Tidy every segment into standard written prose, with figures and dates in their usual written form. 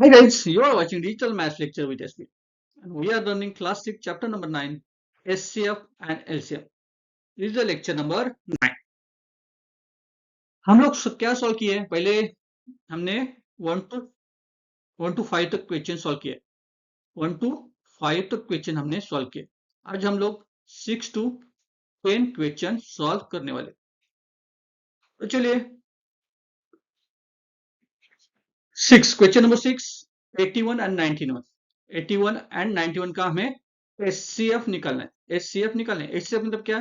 Hi guys, you are watching Digital Maths Lecture with SB and we are learning Class 6 Chapter number 9 HCF and LCM. This is the lecture number 9. हम लोग क्या solve किए? पहले हमने 1 to 5 तक question solve किए. 1 to 5 तक question हमने सॉल्व किए. आज हम लोग 6 to 10 क्वेश्चन सॉल्व करने वाले. तो चलिए 6 क्वेश्चन नंबर 6 81 एंड 91. 81 एंड 91 का हमें HCF निकालना है. HCF निकालना है. HCF मतलब क्या?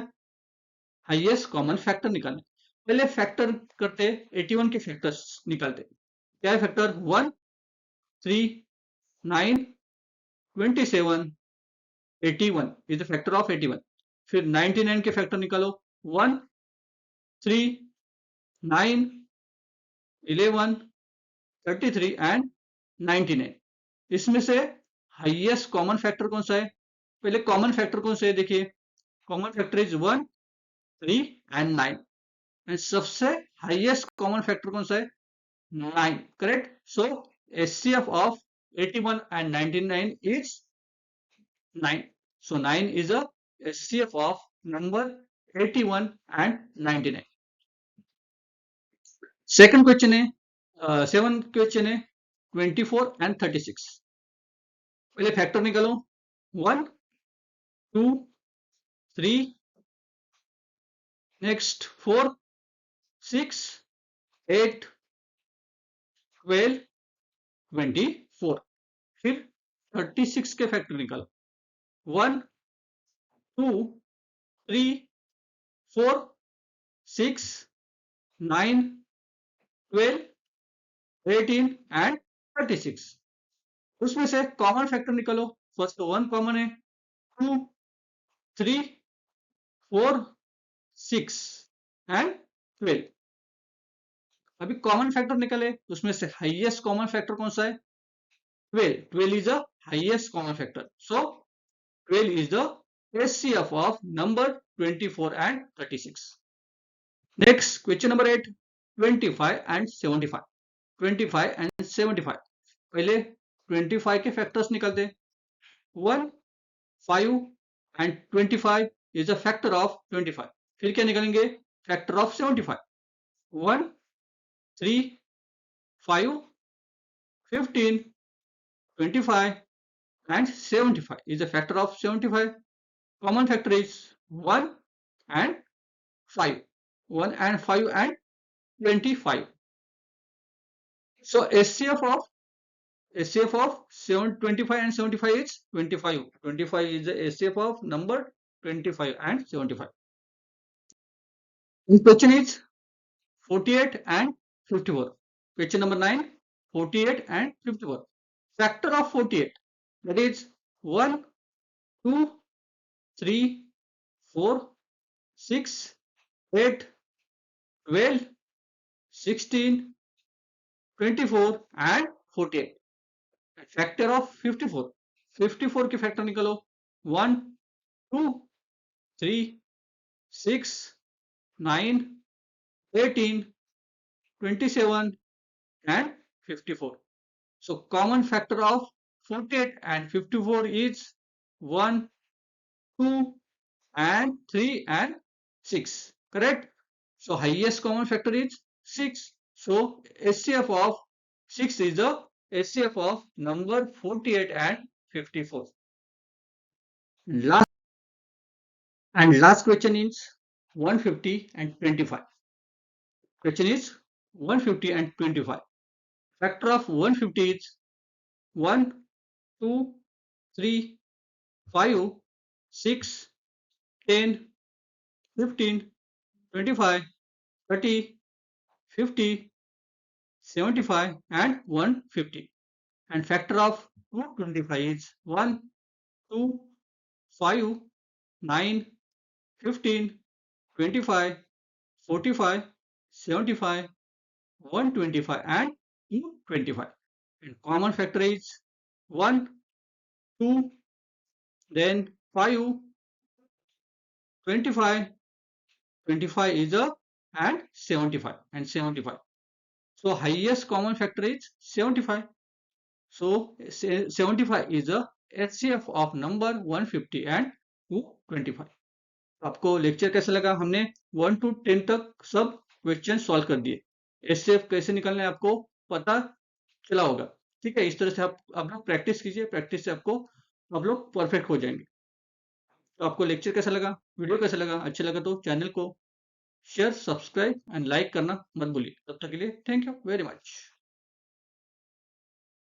हाईएस्ट कॉमन फैक्टर निकालना. पहले फैक्टर करते 81 के फैक्टर्स निकालते. क्या है factor? 1 3 9 27 81 is the factor of 81. फिर 99 के फैक्टर निकालो. 1 3 9 11 33 एंड 99. इसमें से हाईएस्ट कॉमन फैक्टर कौन सा है? पहले कॉमन फैक्टर कौन सा है देखिए. Common factor is 1 3 and 9 and सबसे हाईएस्ट कॉमन फैक्टर कौन सा है? 9. Correct. So HCF of 81 and 99 is 9. So 9 is a HCF of number 81 and 99. Second question है 7 question है 24 and 36. पहले फैक्टर निकालो. 1 2 3 next 4 6 8 12 24. फिर 36 के फैक्टर निकालो. 1 2 3 4 6 9 12 18 एंड 36. उसमें से कॉमन फैक्टर निकालो. फर्स्ट 1 कॉमन है. 2 3 4 6 एंड 12. अभी कॉमन फैक्टर निकाले. उसमें से हाईएस्ट कॉमन फैक्टर कौन सा है? 12. 12 is the highest common factor. So 12 is the HCF of number 24 and 36. Next, question number 8, 25 and 75. 25 and 75. पहले 25 के फैक्टर्स निकालते. 1 5 and 25 is a factor of 25. फिर क्या निकालेंगे? Factor of 75. 1 3 5 15 25 and 75 is a factor of 75. Common factor is 1 and 5. 1 and 5 and 25. So HCF of 25 and 75 is 25. 25 is the HCF of number 25 and 75. The question is 48 and 54. Question number 9, 48 and 54. Factor of 48, that is 1, 2, 3, 4, 6, 8, 12, 16, 24 and 48. Factor of 54. 54 के factor निकालो. 1 2 3 6 9 18 27 and 54. So common factor of 48 and 54 is 1 2 and 3 and 6. Correct. So highest common factor is 6. So HCF of 6 is the HCF of number 48 and 54. Last question is 150 and 25. Question is 150 and 25. Factor of 150 is 1 2 3 5 6 10 15 25 30 50 75 and 150. And factor of 225 is 1 2 5 9 15 25 45 75 125 and 225. And common factor is 1 2 then 5 25 25 is a and 75 and 75. So highest common factor is 75. So 75 is a HCF of number 150 and 225. आपको lecture कैसा लगा? हमने 1 to 10 तक सब question solve कर दिए। HCF कैसे निकालना है आपको पता चला होगा। ठीक है, इस तरह से आप लोग प्रैक्टिस कीजिए, प्रैक्टिस से आपको आप लोग परफेक्ट हो जाएंगे। तो आपको लेक्चर कैसा लगा, वीडियो कैसा लगा? अच्छा लगा तो चैनल को शेयर, सब्सक्राइब एंड लाइक करना मत भूलिए। तब तक के लिए थैंक यू वेरी मच।